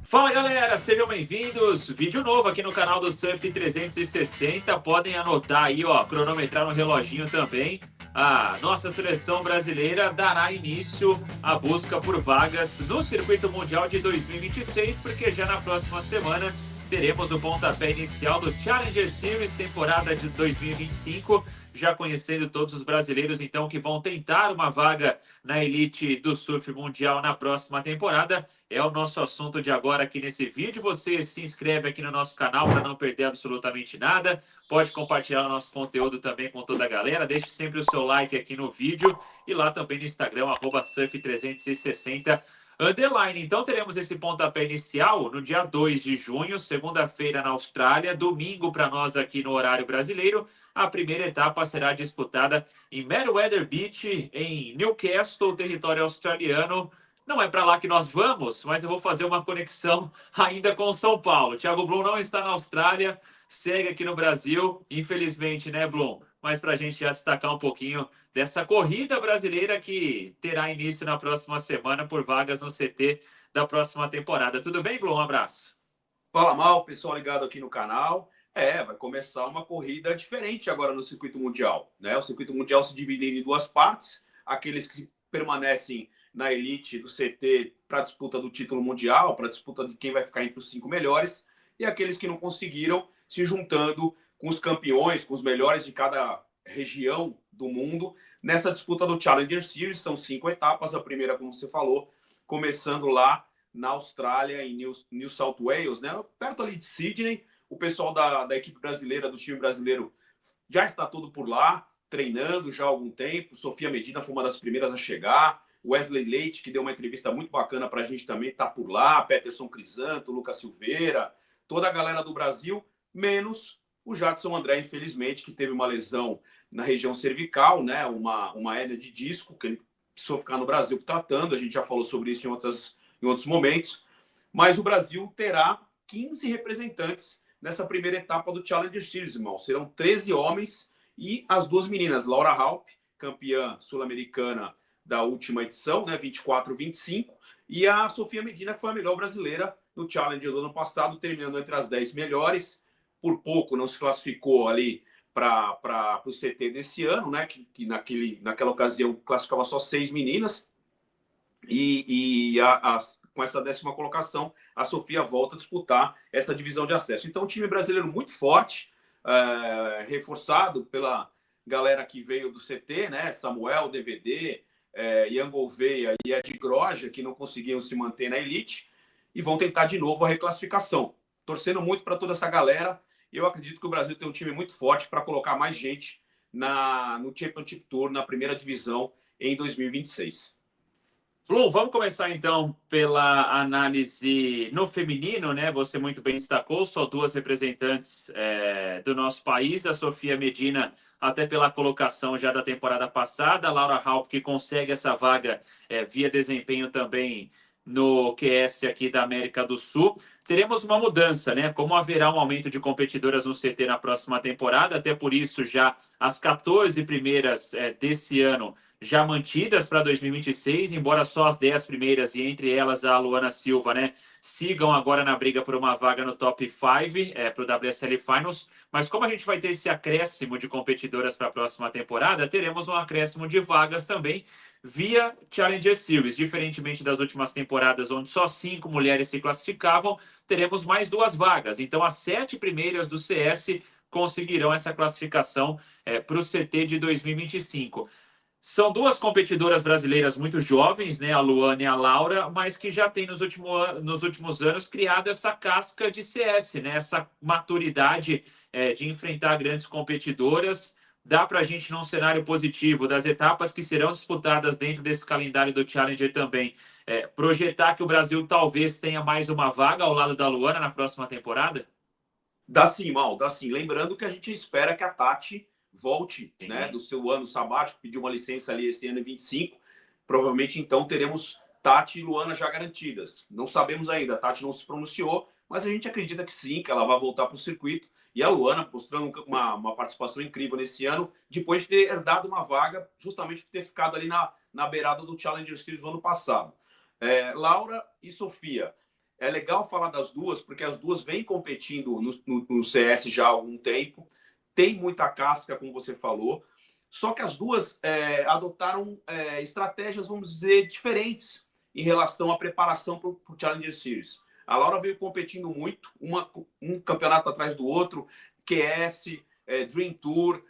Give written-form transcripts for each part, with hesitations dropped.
Fala galera, sejam bem-vindos. Vídeo novo aqui no canal do Surf 360. Podem anotar aí, ó, cronometrar no reloginho também. A nossa seleção brasileira dará início à busca por vagas no Circuito Mundial de 2026, porque já na próxima semana teremos o pontapé inicial do Challenger Series temporada de 2025. Já conhecendo todos os brasileiros, então, que vão tentar uma vaga na elite do surf mundial na próxima temporada. É o nosso assunto de agora aqui nesse vídeo. Você se inscreve aqui no nosso canal para não perder absolutamente nada. Pode compartilhar o nosso conteúdo também com toda a galera. Deixe sempre o seu like aqui no vídeo e lá também no Instagram, @surf360 underline. Então teremos esse pontapé inicial no dia 2 de junho, segunda-feira na Austrália, domingo para nós aqui no horário brasileiro. A primeira etapa será disputada em Meriwether Beach, em Newcastle, território australiano. Não é para lá que nós vamos, mas eu vou fazer uma conexão ainda com São Paulo. Thiago Blum não está na Austrália, segue aqui no Brasil, infelizmente, né, Blum? Mas para a gente já destacar um pouquinho dessa corrida brasileira que terá início na próxima semana por vagas no CT da próxima temporada. Tudo bem, Blum? Um abraço. Fala Mal, pessoal ligado aqui no canal. Vai começar uma corrida diferente agora no circuito mundial, né? O circuito mundial se divide em duas partes: aqueles que permanecem na elite do CT para a disputa do título mundial, para a disputa de quem vai ficar entre os 5 melhores, e aqueles que não conseguiram, se juntando com os campeões, com os melhores de cada região do mundo, nessa disputa do Challenger Series. São 5 etapas. A primeira, como você falou, começando lá na Austrália, em New South Wales, né? Perto ali de Sydney. O pessoal da equipe brasileira, do time brasileiro, já está tudo por lá, treinando já há algum tempo. Sofia Medina foi uma das primeiras a chegar. Wesley Leite, que deu uma entrevista muito bacana para a gente também, está por lá. Peterson Crisanto, Lucas Silveira, toda a galera do Brasil, menos o Jadson André, infelizmente, que teve uma lesão na região cervical, né? Uma hérnia de disco, que ele precisou ficar no Brasil tratando. A gente já falou sobre isso em outros momentos. Mas o Brasil terá 15 representantes nessa primeira etapa do Challenger Series, irmão. Serão 13 homens e as duas meninas, Laura Halp, campeã sul-americana da última edição, né, 24-25, e a Sofia Medina, que foi a melhor brasileira no Challenger do ano passado, terminando entre as 10 melhores. Por pouco não se classificou ali para o CT desse ano, né, que naquela ocasião classificava só 6 meninas. Com essa 10ª colocação, a Sofia volta a disputar essa divisão de acesso. Então, um time brasileiro muito forte, reforçado pela galera que veio do CT, né? Samuel, DVD, Ian Gouveia e Ed Groja, que não conseguiam se manter na elite, e vão tentar de novo a reclassificação. Torcendo muito para toda essa galera. Eu acredito que o Brasil tem um time muito forte para colocar mais gente no Championship Tour, na primeira divisão, em 2026. Blum, vamos começar então pela análise no feminino, né? Você muito bem destacou, só duas representantes do nosso país, a Sofia Medina, até pela colocação já da temporada passada, a Laura Halp, que consegue essa vaga via desempenho também no QS aqui da América do Sul. Teremos uma mudança, né? Como haverá um aumento de competidoras no CT na próxima temporada, até por isso já as 14 primeiras desse ano já mantidas para 2026, embora só as 10 primeiras, e entre elas a Luana Silva, né, sigam agora na briga por uma vaga no top 5 para o WSL Finals. Mas como a gente vai ter esse acréscimo de competidoras para a próxima temporada, teremos um acréscimo de vagas também via Challenger Series. Diferentemente das últimas temporadas, onde só 5 mulheres se classificavam, teremos mais 2 vagas. Então, as 7 primeiras do CS conseguirão essa classificação para o CT de 2025. São duas competidoras brasileiras muito jovens, né, a Luana e a Laura, mas que já têm nos últimos anos criado essa casca de CS, né, essa maturidade de enfrentar grandes competidoras. Dá para a gente, num cenário positivo, das etapas que serão disputadas dentro desse calendário do Challenger também, projetar que o Brasil talvez tenha mais uma vaga ao lado da Luana na próxima temporada? Dá sim, Mal, dá sim. Lembrando que a gente espera que a Tati volte, Sim. né, do seu ano sabático, pediu uma licença ali esse ano em 25. Provavelmente, então, teremos Tati e Luana já garantidas. Não sabemos ainda, a Tati não se pronunciou, mas a gente acredita que sim, que ela vai voltar para o circuito. E a Luana mostrando uma participação incrível nesse ano, depois de ter herdado uma vaga, justamente por ter ficado ali na beirada do Challenger Series no ano passado. Laura e Sofia. É legal falar das duas, porque as duas vêm competindo no CS já há algum tempo. Tem muita casca, como você falou. Só que as duas adotaram estratégias, vamos dizer, diferentes em relação à preparação para o Challenger Series. A Laura veio competindo muito, um campeonato atrás do outro, QS, Dream Tour,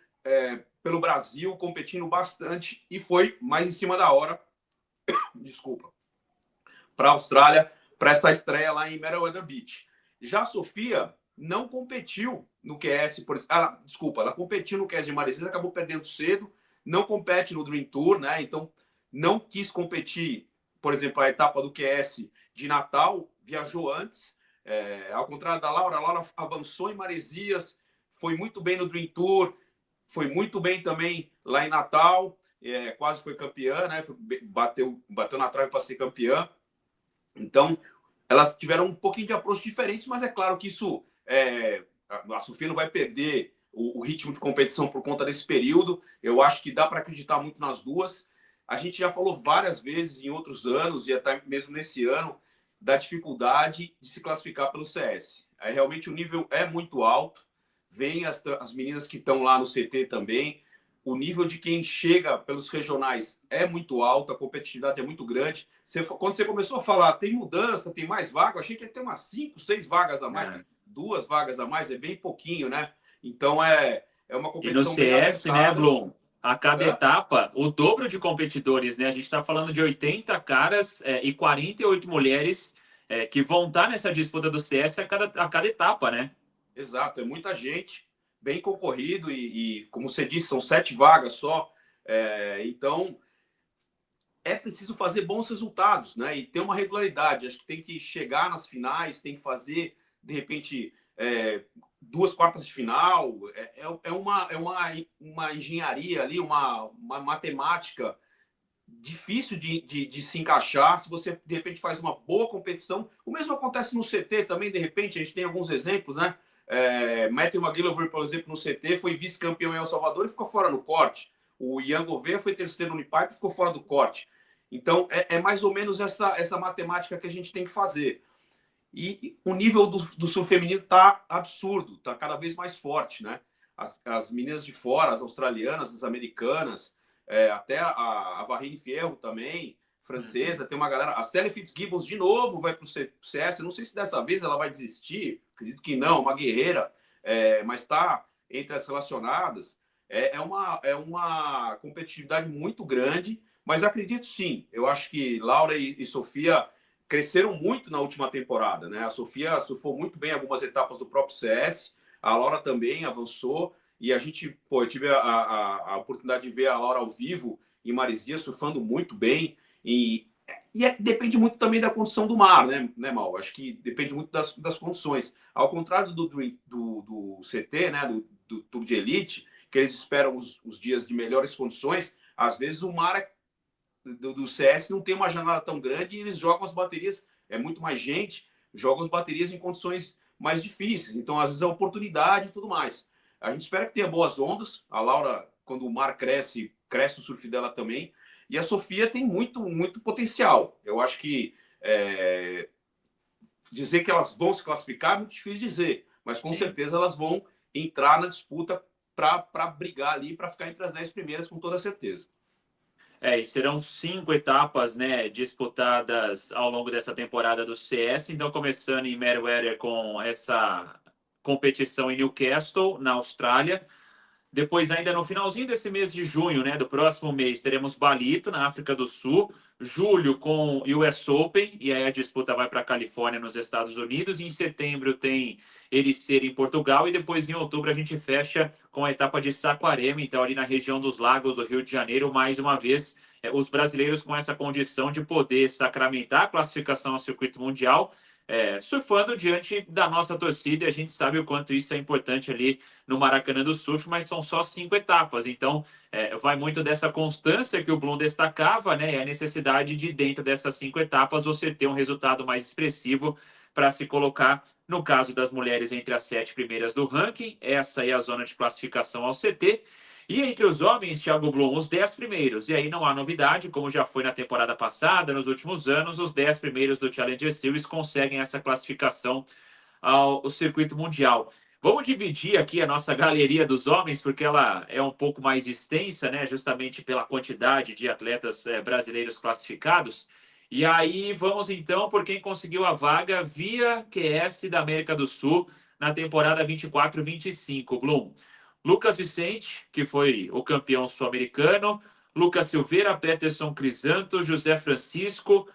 pelo Brasil, competindo bastante, e foi mais em cima da hora, desculpa, para a Austrália, para essa estreia lá em Meriwether Beach. Já a Sofia não competiu no QS, por exemplo. Ela competiu no QS de Maresias, acabou perdendo cedo, não compete no Dream Tour, né? Então não quis competir, por exemplo, a etapa do QS de Natal, viajou antes. Ao contrário da Laura, a Laura avançou em Maresias, foi muito bem no Dream Tour, foi muito bem também lá em Natal, quase foi campeã, né? Bateu na trave para ser campeã. Então, elas tiveram um pouquinho de approach diferentes, mas é claro que isso a Sofia não vai perder o ritmo de competição por conta desse período. Eu acho que dá para acreditar muito nas duas. A gente já falou várias vezes em outros anos, e até mesmo nesse ano, da dificuldade de se classificar pelo CS. Realmente o nível é muito alto. Vem as meninas que estão lá no CT também. O nível de quem chega pelos regionais é muito alto, a competitividade é muito grande. Quando você começou a falar, tem mudança, tem mais vaga, eu achei que ia ter umas 5, 6 vagas a mais. 2 vagas a mais, é bem pouquinho, né? Então é uma E no competição bem CS, né, apertada. Blum? A cada etapa, o dobro de competidores, né? A gente está falando de 80 caras e 48 mulheres que vão estar nessa disputa do CS a cada etapa, né? Exato, é muita gente, bem concorrido como você disse, são 7 vagas só. Então, é preciso fazer bons resultados, né? E ter uma regularidade. Acho que tem que chegar nas finais, tem que fazer, de repente, 2 quartas de final. Uma engenharia ali, uma matemática difícil de se encaixar. Se você, de repente, faz uma boa competição. O mesmo acontece no CT também, de repente, a gente tem alguns exemplos, né? Matthew McGillivray, por exemplo, no CT, foi vice-campeão em El Salvador e ficou fora no corte. O Ian Gouveia foi terceiro no Unipipe e ficou fora do corte. Então, é mais ou menos essa matemática que a gente tem que fazer. E o nível do sul feminino está absurdo, está cada vez mais forte, né? As meninas de fora, as australianas, as americanas, até a Varine Fierro também, francesa, tem uma galera. A Sally Fitzgibbons, de novo, vai para o CS. Não sei se dessa vez ela vai desistir, acredito que não, uma guerreira, mas está entre as relacionadas. É uma competitividade muito grande, mas acredito sim. Eu acho que Laura e Sofia cresceram muito na última temporada, né? A Sofia surfou muito bem algumas etapas do próprio CS, a Laura também avançou, e a gente, eu tive a oportunidade de ver a Laura ao vivo em Maresias, surfando muito bem, depende muito também da condição do mar, né, Mal? Acho que depende muito das condições. Ao contrário do CT, né, do Tour de Elite, que eles esperam os dias de melhores condições, às vezes o mar do CS não tem uma janela tão grande e eles jogam as baterias, muito mais gente, jogam as baterias em condições mais difíceis. Então, às vezes, é oportunidade e tudo mais. A gente espera que tenha boas ondas. A Laura, quando o mar cresce, cresce o surf dela também. E a Sofia tem muito, muito potencial. Eu acho que dizer que elas vão se classificar é muito difícil dizer, mas com certeza elas vão entrar na disputa para brigar ali, para ficar entre as 10 primeiras, com toda certeza. E serão 5 etapas, né, disputadas ao longo dessa temporada do CS. Então, começando em Meriwether com essa competição em Newcastle, na Austrália. Depois, ainda no finalzinho desse mês de junho, né, do próximo mês, teremos Balito, na África do Sul. Julho com US Open, e aí a disputa vai para a Califórnia, nos Estados Unidos. Em setembro tem Ericeira, em Portugal. E depois, em outubro, a gente fecha com a etapa de Saquarema, então ali na região dos Lagos do Rio de Janeiro, mais uma vez, os brasileiros com essa condição de poder sacramentar a classificação ao circuito mundial, surfando diante da nossa torcida. A gente sabe o quanto isso é importante ali no Maracanã do Surf, mas são só 5 etapas. Então, vai muito dessa constância que o Blum destacava, né? E a necessidade de, dentro dessas 5 etapas, você ter um resultado mais expressivo para se colocar, no caso das mulheres, entre as 7 primeiras do ranking. Essa é a zona de classificação ao CT. E entre os homens, Thiago Blum, os 10 primeiros. E aí não há novidade, como já foi na temporada passada, nos últimos anos, os 10 primeiros do Challenger Series conseguem essa classificação ao circuito mundial. Vamos dividir aqui a nossa galeria dos homens, porque ela é um pouco mais extensa, né? Justamente pela quantidade de atletas brasileiros classificados. E aí vamos então por quem conseguiu a vaga via QS da América do Sul na temporada 24-25. Blum, Lucas Vicente, que foi o campeão sul-americano, Lucas Silveira, Peterson Crisanto, José Francisco,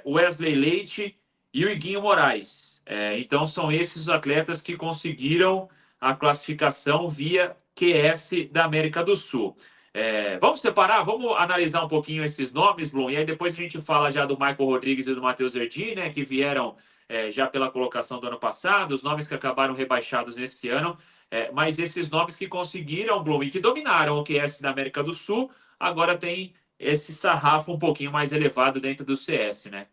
Wesley Leite e o Iguinho Moraes. Então, são esses os atletas que conseguiram a classificação via QS da América do Sul. Vamos separar, vamos analisar um pouquinho esses nomes, Blum, e aí depois a gente fala já do Michael Rodrigues e do Matheus Erdi, né, que vieram já pela colocação do ano passado, os nomes que acabaram rebaixados nesse ano, mas esses nomes que conseguiram, Blum, e que dominaram o QS da América do Sul, agora tem esse sarrafo um pouquinho mais elevado dentro do CS, né?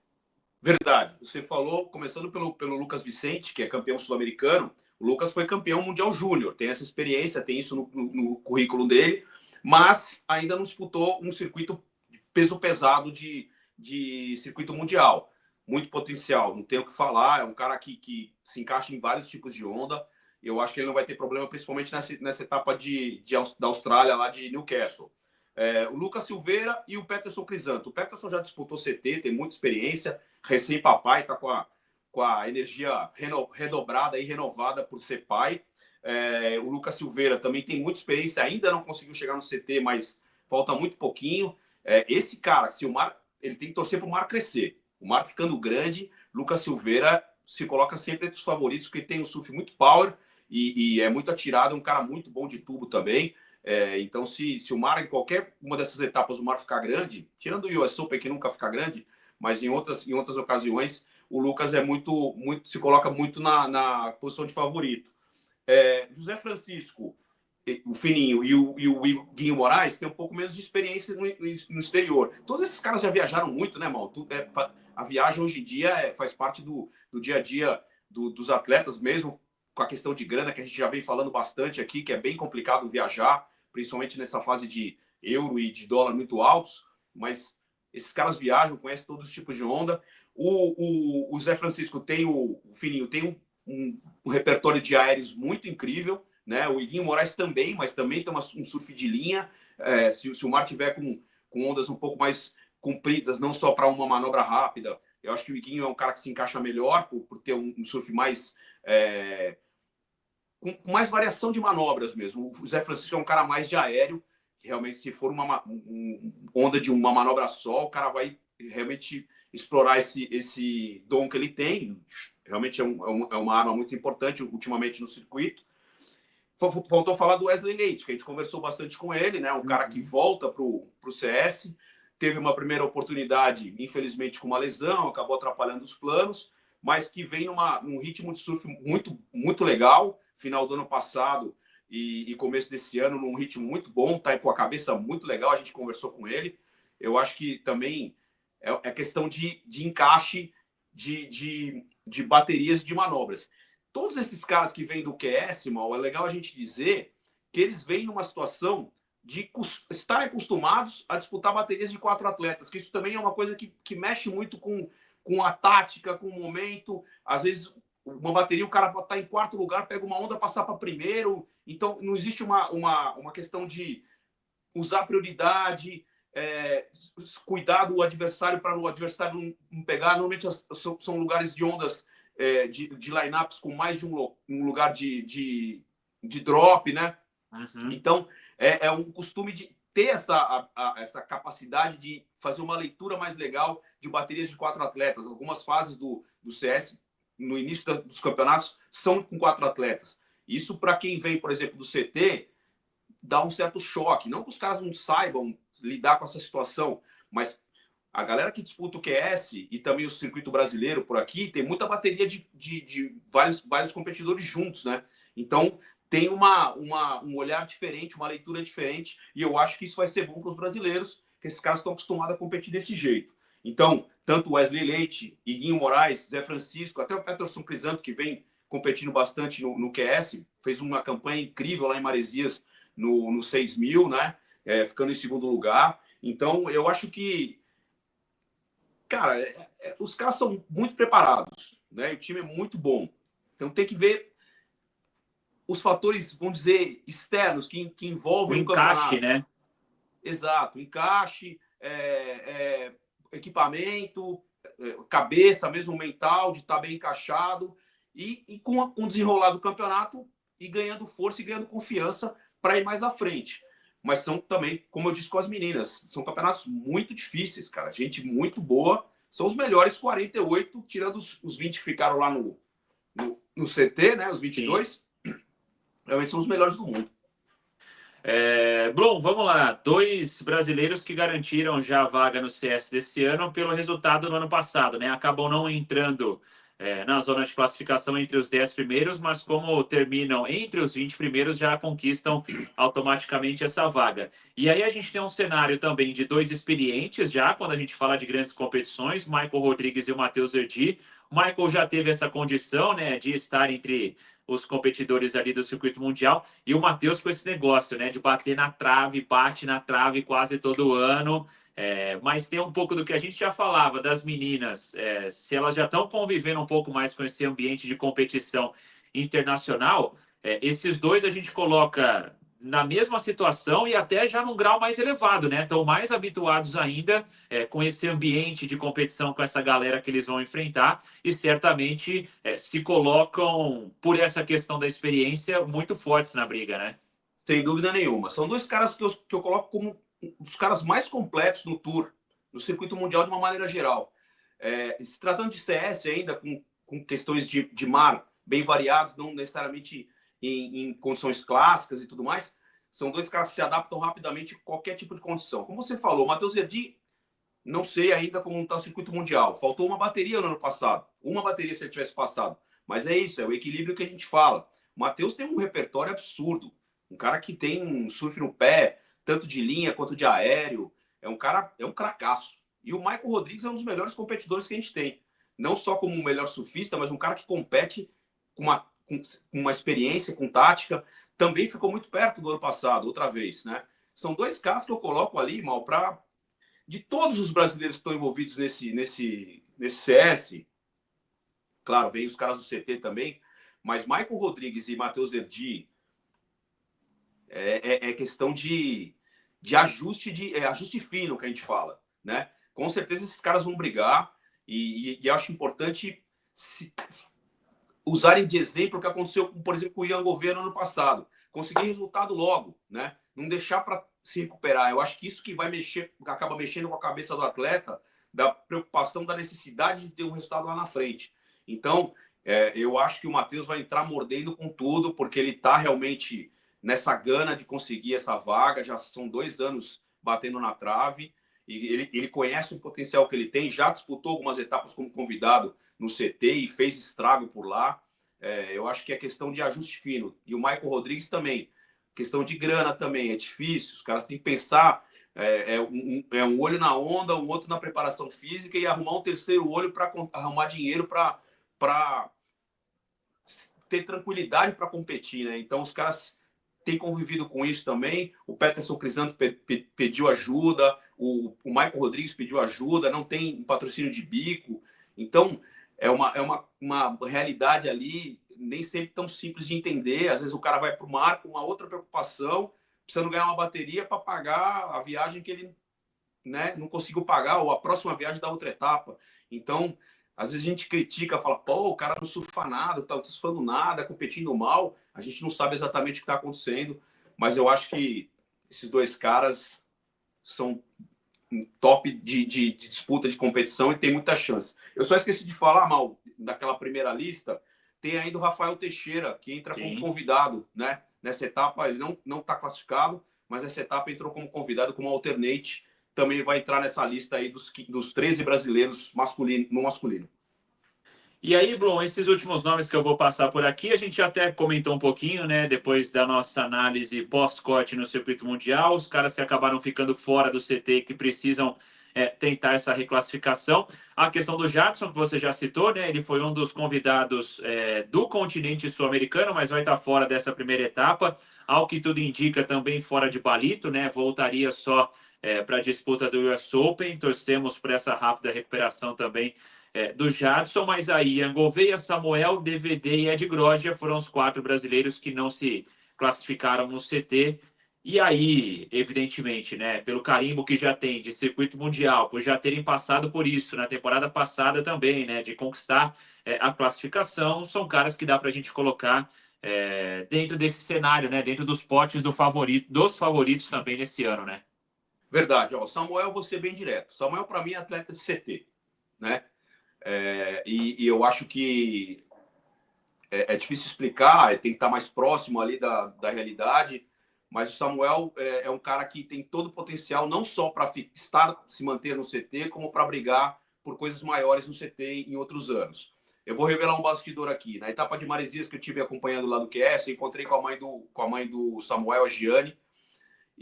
Verdade. Você falou, começando pelo Lucas Vicente, que é campeão sul-americano. O Lucas foi campeão mundial júnior, tem essa experiência, tem isso no currículo dele, mas ainda não disputou um circuito peso pesado de circuito mundial. Muito potencial, não tenho o que falar. É um cara que se encaixa em vários tipos de onda. Eu acho que ele não vai ter problema, principalmente nessa etapa da Austrália, lá de Newcastle. O Lucas Silveira e o Peterson Crisanto. O Peterson já disputou CT, tem muita experiência, recém-papai, está com a energia redobrada e renovada por ser pai. O Lucas Silveira também tem muita experiência, ainda não conseguiu chegar no CT, mas falta muito pouquinho. Esse cara, se o Mar, ele tem que torcer para o Mar crescer. O Mar ficando grande, Lucas Silveira se coloca sempre entre os favoritos, porque tem um surf muito power e é muito atirado, é um cara muito bom de tubo também. Então, se o Mar, em qualquer uma dessas etapas, o Mar ficar grande, tirando o US Open, que nunca fica grande, mas em outras ocasiões, o Lucas se coloca muito na posição de favorito. José Francisco, o Fininho e o Guinho Moraes têm um pouco menos de experiência no exterior. Todos esses caras já viajaram muito, né, mal? A viagem hoje em dia faz parte do dia a dia dos atletas, mesmo com a questão de grana, que a gente já vem falando bastante aqui, que é bem complicado viajar, principalmente nessa fase de euro e de dólar muito altos, mas esses caras viajam, conhecem todos os tipos de onda. O Zé Francisco tem o Fininho, tem um repertório de aéreos muito incrível, né? O Iguinho Moraes também, mas também tem um surf de linha. Se o mar tiver com ondas um pouco mais compridas, não só para uma manobra rápida, eu acho que o Iguinho é um cara que se encaixa melhor por ter um surf mais com mais variação de manobras mesmo. O Zé Francisco é um cara mais de aéreo, que realmente, se for uma onda de uma manobra só, o cara vai realmente explorar esse dom que ele tem. Realmente é uma arma muito importante ultimamente no circuito. Faltou falar do Wesley Leite, que a gente conversou bastante com ele, né? Um cara que volta para o CS, teve uma primeira oportunidade, infelizmente, com uma lesão, acabou atrapalhando os planos, mas que vem num ritmo de surf muito, muito legal. Final do ano passado e começo desse ano, num ritmo muito bom, tá com a cabeça muito legal. A gente conversou com ele. Eu acho que também é questão de encaixe de baterias e de manobras. Todos esses caras que vêm do QS, Mal, é legal a gente dizer que eles vêm numa situação de estarem acostumados a disputar baterias de 4 atletas, que isso também é uma coisa que mexe muito com a tática, com o momento. Às vezes, uma bateria, o cara está em 4º lugar, pega uma onda, passar para primeiro. Então, não existe uma questão de usar prioridade, cuidar do adversário para o adversário não pegar. Normalmente são lugares de ondas de lineups com mais de um lugar de drop, né? Uhum. Então, é um costume de ter essa capacidade de fazer uma leitura mais legal de baterias de 4 atletas. Algumas fases do CS, no início dos campeonatos, são com 4 atletas. Isso, para quem vem, por exemplo, do CT, dá um certo choque. Não que os caras não saibam lidar com essa situação, mas a galera que disputa o QS e também o circuito brasileiro por aqui tem muita bateria de vários competidores juntos, né? Então, tem um olhar diferente, uma leitura diferente, e eu acho que isso vai ser bom para os brasileiros, que esses caras estão acostumados a competir desse jeito. Então, tanto Wesley Leite, Iguinho Moraes, Zé Francisco, até o Peterson Crisanto, que vem competindo bastante no QS, fez uma campanha incrível lá em Maresias no 6.000, né? Ficando em segundo lugar. Então, eu acho que, cara, os caras são muito preparados, né? O time é muito bom. Então, tem que ver os fatores, vamos dizer, externos que envolvem o encaixe, campeonato. né? Exato, encaixe, equipamento, cabeça, mesmo mental, de estar bem encaixado e com o desenrolar do campeonato e ganhando força e ganhando confiança para ir mais à frente. Mas são também, como eu disse com as meninas, são campeonatos muito difíceis, cara. Gente muito boa. São os melhores 48, tirando os 20 que ficaram lá no CT, né? Os 22. Sim. Realmente são os melhores do mundo. Blum, vamos lá. 2 brasileiros que garantiram já a vaga no CS desse ano pelo resultado no ano passado, né? Acabam não entrando na zona de classificação entre os 10 primeiros, mas como terminam entre os 20 primeiros, já conquistam automaticamente essa vaga. E aí a gente tem um cenário também de 2 experientes já, quando a gente fala de grandes competições, Michael Rodrigues e o Matheus Erdi. O Michael já teve essa condição, né, de estar entre os competidores ali do circuito mundial, e o Matheus com esse negócio, né, de bater na trave, bate na trave quase todo ano, mas tem um pouco do que a gente já falava das meninas, se elas já estão convivendo um pouco mais com esse ambiente de competição internacional, esses dois a gente coloca na mesma situação e até já num grau mais elevado, né? Estão mais habituados ainda com esse ambiente de competição com essa galera que eles vão enfrentar e certamente se colocam, por essa questão da experiência, muito fortes na briga, né? Sem dúvida nenhuma. São 2 caras que eu coloco como os caras mais completos no Tour, no circuito mundial de uma maneira geral. Se tratando de CS ainda, com questões de mar bem variados, não necessariamente em condições clássicas e tudo mais, são 2 caras que se adaptam rapidamente a qualquer tipo de condição. Como você falou, o Matheus Erdi, não sei ainda como está o circuito mundial. Faltou uma bateria no ano passado. Uma bateria se ele tivesse passado. Mas é isso, é o equilíbrio que a gente fala. O Matheus tem um repertório absurdo. Um cara que tem um surf no pé, tanto de linha quanto de aéreo. É um cracaço. E o Michael Rodrigues é um dos melhores competidores que a gente tem. Não só como o melhor surfista, mas um cara que compete com uma experiência, com tática. Também ficou muito perto do ano passado, outra vez, né? São 2 caras que eu coloco ali, Mal, para de todos os brasileiros que estão envolvidos nesse CS. Claro, vem os caras do CT também, mas Michael Rodrigues e Matheus Erdi é questão de ajuste fino que a gente fala, né? Com certeza esses caras vão brigar e acho importante usarem de exemplo o que aconteceu, por exemplo, com o Ian Gouveia no ano passado. Conseguir resultado logo, né? Não deixar para se recuperar. Eu acho que isso que acaba mexendo com a cabeça do atleta, da preocupação, da necessidade de ter um resultado lá na frente. Então, eu acho que o Matheus vai entrar mordendo com tudo, porque ele está realmente nessa gana de conseguir essa vaga. Já são 2 anos batendo na trave e ele conhece o potencial que ele tem. Já disputou algumas etapas como convidado no CT e fez estrago por lá. Eu acho que é questão de ajuste fino. E o Michael Rodrigues também. Questão de grana também, é difícil. Os caras têm que pensar. Um olho na onda, um outro na preparação física e arrumar um terceiro olho para arrumar dinheiro para ter tranquilidade para competir, né? Então os caras têm convivido com isso também. O Peterson Crisanto pediu ajuda, o Michael Rodrigues pediu ajuda, não tem patrocínio de bico. Então é uma realidade ali nem sempre tão simples de entender. Às vezes o cara vai para o mar com uma outra preocupação, precisando ganhar uma bateria para pagar a viagem que ele, né, não conseguiu pagar, ou a próxima viagem da outra etapa. Então, às vezes a gente critica, fala, pô, o cara não surfa nada, tá surfando nada, competindo mal. A gente não sabe exatamente o que está acontecendo, mas eu acho que esses 2 caras são top de disputa, de competição e tem muita chance. Eu só esqueci de falar, Mal, daquela primeira lista, tem ainda o Rafael Teixeira, que entra como convidado, né? Nessa etapa, ele não está classificado, mas essa etapa entrou como convidado, como alternate, também vai entrar nessa lista aí dos 13 brasileiros no masculino. E aí, Blum, esses últimos nomes que eu vou passar por aqui, a gente até comentou um pouquinho, né? Depois da nossa análise pós-corte no circuito mundial, os caras que acabaram ficando fora do CT que precisam tentar essa reclassificação. A questão do Jadson, que você já citou, né? Ele foi um dos convidados do continente sul-americano, mas vai estar fora dessa primeira etapa. Ao que tudo indica, também fora de Palito, né? Voltaria só para a disputa do US Open. Torcemos por essa rápida recuperação também do Jadson, mas aí Ian Gouveia, Samuel, DVD e Ed Grogia foram os 4 brasileiros que não se classificaram no CT. E aí, evidentemente, né, pelo carimbo que já tem de circuito mundial, por já terem passado por isso na temporada passada também, né, de conquistar a classificação, são caras que dá para a gente colocar dentro desse cenário, né, dentro dos potes dos favoritos também nesse ano, né? Verdade. Ó, Samuel, vou ser bem direto. Samuel, para mim, é atleta de CT, né? E eu acho que é difícil explicar, tem que estar mais próximo ali da realidade, mas o Samuel é um cara que tem todo o potencial, não só para se manter no CT, como para brigar por coisas maiores no CT em outros anos. Eu vou revelar um bastidor aqui. Na etapa de Maresias que eu tive acompanhando lá do QS, eu encontrei com a mãe do Samuel, a Giane,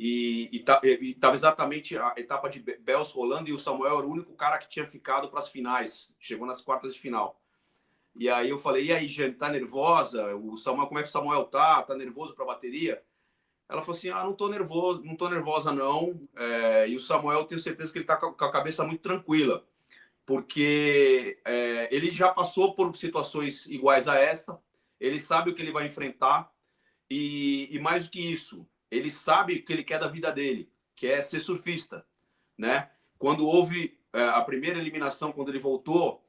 e estava exatamente a etapa de Bells rolando, e o Samuel era o único cara que tinha ficado para as finais, chegou nas quartas de final. E aí eu falei, e aí, Jane, tá nervosa? O Samuel, como é que o Samuel tá? Tá nervoso para a bateria? Ela falou assim, não tô nervoso, não tô nervosa não. E o Samuel, eu tenho certeza que ele tá com a cabeça muito tranquila, porque ele já passou por situações iguais a essa, ele sabe o que ele vai enfrentar, e mais do que isso, ele sabe o que ele quer da vida dele, que é ser surfista, né? Quando houve a primeira eliminação, quando ele voltou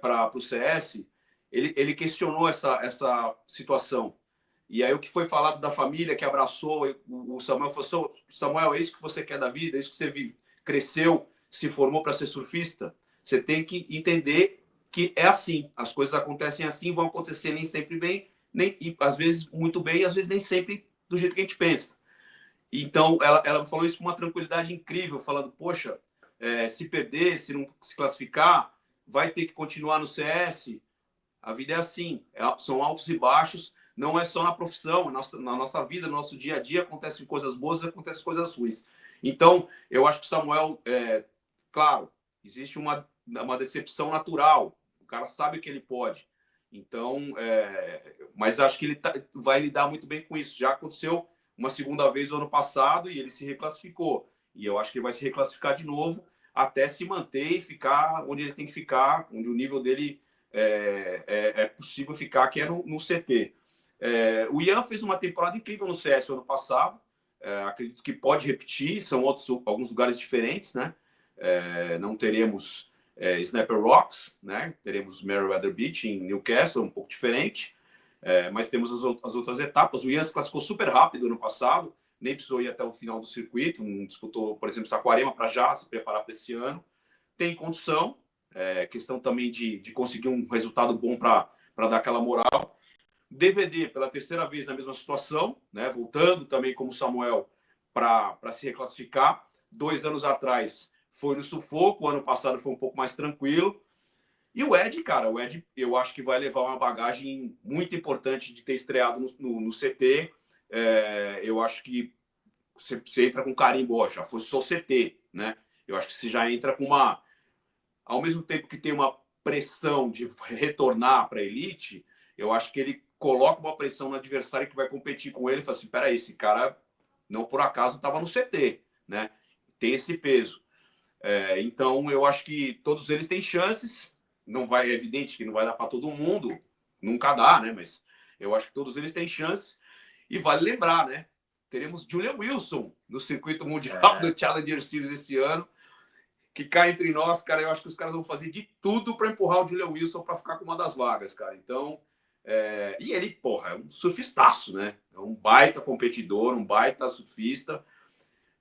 para o CS, ele questionou essa situação. E aí o que foi falado da família que abraçou o Samuel falou: Samuel, é isso que você quer da vida? É isso que você vive? Cresceu, se formou para ser surfista? Você tem que entender que é assim. As coisas acontecem assim, vão acontecer nem sempre bem, e às vezes muito bem, e às vezes nem sempre do jeito que a gente pensa. Então, ela falou isso com uma tranquilidade incrível, falando, poxa, se perder, se não se classificar, vai ter que continuar no CS. A vida é assim, são altos e baixos, não é só na profissão, na nossa vida, no nosso dia a dia, acontecem coisas boas e acontecem coisas ruins. Então, eu acho que o Samuel, claro, existe uma decepção natural, o cara sabe que ele pode. Então, mas acho que ele vai lidar muito bem com isso. Já aconteceu uma segunda vez no ano passado e ele se reclassificou. E eu acho que ele vai se reclassificar de novo até se manter e ficar onde ele tem que ficar, onde o nível dele é possível ficar, que é no CT. O Ian fez uma temporada incrível no CS ano passado. Acredito que pode repetir, são alguns lugares diferentes, né? Não teremos Snapper Rocks, né? Teremos Meriwether Beach em Newcastle, um pouco diferente. Mas temos as outras etapas. O Ian se classificou super rápido ano passado, nem precisou ir até o final do circuito, não disputou, por exemplo, Saquarema para já se preparar para esse ano. Tem condição, questão também de conseguir um resultado bom para dar aquela moral. DVD, pela terceira vez na mesma situação, né? Voltando também como Samuel para se reclassificar. 2 anos atrás foi no sufoco, o ano passado foi um pouco mais tranquilo. E o Ed, cara, eu acho que vai levar uma bagagem muito importante de ter estreado no CT. Eu acho que você entra com carimbo, já foi só CT, né? Eu acho que você já entra com uma... Ao mesmo tempo que tem uma pressão de retornar para a elite, eu acho que ele coloca uma pressão no adversário que vai competir com ele e fala assim, peraí, esse cara não por acaso estava no CT, né? Tem esse peso. Então, eu acho que todos eles têm chances. Não vai, é evidente que não vai dar para todo mundo, nunca dá, né? Mas eu acho que todos eles têm chances. E vale lembrar, né? Teremos Julian Wilson no circuito mundial do Challenger Series esse ano, que cá entre nós, cara, eu acho que os caras vão fazer de tudo para empurrar o Julian Wilson para ficar com uma das vagas, cara. Então, e ele, porra, é um surfistaço, né? É um baita competidor, um baita surfista.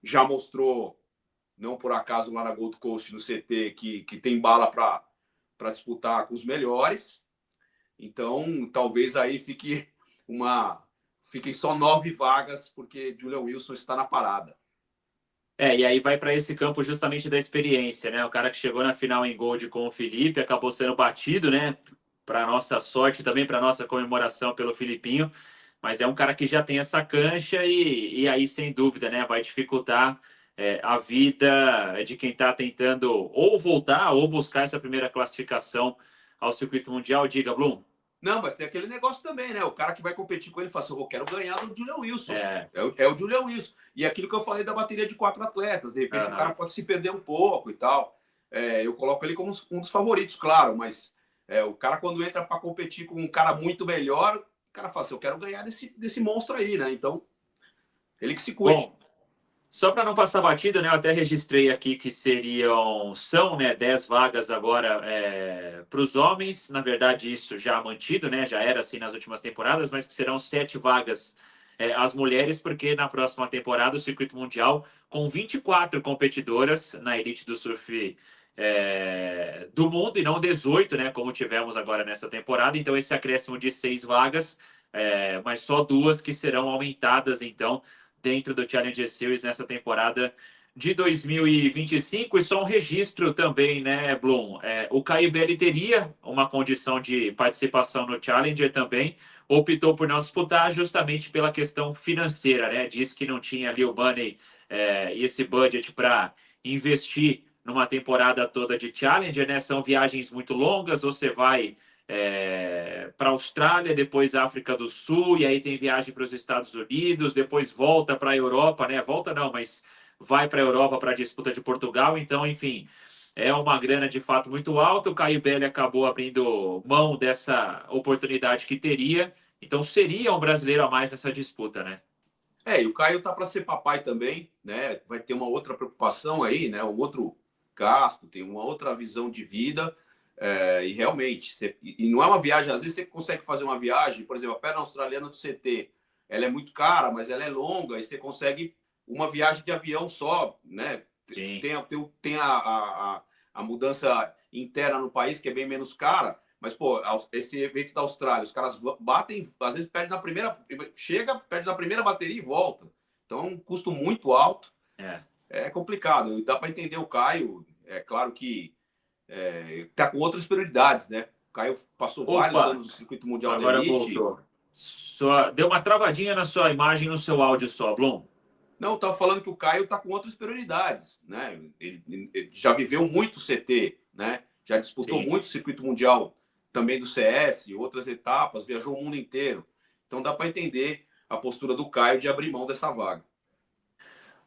Já mostrou, não por acaso, lá na Gold Coast, no CT, que tem bala para disputar com os melhores. Então, talvez aí fiquem só 9 vagas, porque Julian Wilson está na parada. E aí vai para esse campo justamente da experiência, né? O cara que chegou na final em Gold com o Felipe acabou sendo batido, né? Para nossa sorte, também para nossa comemoração pelo Filipinho, mas é um cara que já tem essa cancha e aí, sem dúvida, né? Vai dificultar a vida de quem está tentando ou voltar ou buscar essa primeira classificação ao circuito mundial. Diga, Blum. Não, mas tem aquele negócio também, né? O cara que vai competir com ele fala assim: eu quero ganhar do Julian Wilson. É o Julian Wilson. E aquilo que eu falei da bateria de 4 atletas, de repente o cara pode se perder um pouco e tal. Eu coloco ele como um dos favoritos, claro, mas o cara, quando entra para competir com um cara muito melhor, o cara fala assim: eu quero ganhar desse monstro aí, né? Então, ele que se cuide. Bom, só para não passar batida, né, eu até registrei aqui que são, né, 10 vagas agora para os homens. Na verdade, isso já mantido, né, já era assim nas últimas temporadas, mas que serão 7 vagas as mulheres, porque na próxima temporada o circuito mundial, com 24 competidoras na elite do surf do mundo, e não 18, né, como tivemos agora nessa temporada. Então, esse acréscimo de 6 vagas, mas só 2 que serão aumentadas, então, dentro do Challenger Series nessa temporada de 2025. E só um registro também, né, Blum? O Caio Belli teria uma condição de participação no Challenger também, optou por não disputar justamente pela questão financeira, né? Disse que não tinha ali o money e esse budget para investir numa temporada toda de Challenger, né? São viagens muito longas, você vai para a Austrália, depois África do Sul, e aí tem viagem para os Estados Unidos, depois volta para a Europa, né? Volta não, mas vai para a Europa para a disputa de Portugal. Então, enfim, é uma grana de fato muito alta. O Caio Belli acabou abrindo mão dessa oportunidade que teria. Então, seria um brasileiro a mais nessa disputa, né? E o Caio tá para ser papai também, né? Vai ter uma outra preocupação aí, né? Um outro gasto, tem uma outra visão de vida. E realmente, e não é uma viagem, às vezes você consegue fazer uma viagem, por exemplo, a perna australiana do CT, ela é muito cara, mas ela é longa, e você consegue uma viagem de avião só, né? Sim. Tem a mudança interna no país, que é bem menos cara, mas, pô, esse evento da Austrália, os caras batem, às vezes perde na primeira, perde na primeira bateria e volta. Então, é um custo muito alto. É complicado. Dá para entender o Caio. É claro que tá com outras prioridades, né? O Caio passou vários anos no circuito mundial da elite. Agora voltou. Deu uma travadinha na sua imagem, no seu áudio só, Blum. Não, estava falando que o Caio está com outras prioridades, né? Ele já viveu muito CT, né? Já disputou muito circuito mundial também do CS, outras etapas, viajou o mundo inteiro. Então dá para entender a postura do Caio de abrir mão dessa vaga.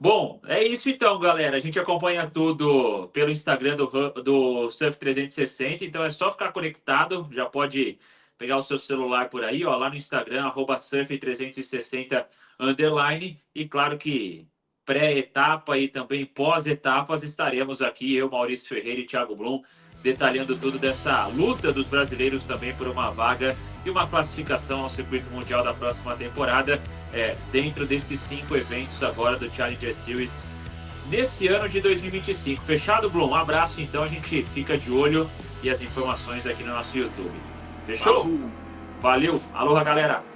Bom, é isso então, galera. A gente acompanha tudo pelo Instagram do Surf 360, então é só ficar conectado. Já pode pegar o seu celular por aí, ó, lá no Instagram, @surf360 _. E claro que pré-etapa e também pós-etapas estaremos aqui, eu, Maurício Ferreira e Thiago Blum, detalhando tudo dessa luta dos brasileiros também por uma vaga e uma classificação ao circuito mundial da próxima temporada, dentro desses 5 eventos agora do Challenger Series nesse ano de 2025. Fechado, Blum? Um abraço, então, a gente fica de olho e as informações aqui no nosso YouTube. Fechou? Valeu! Aloha, galera!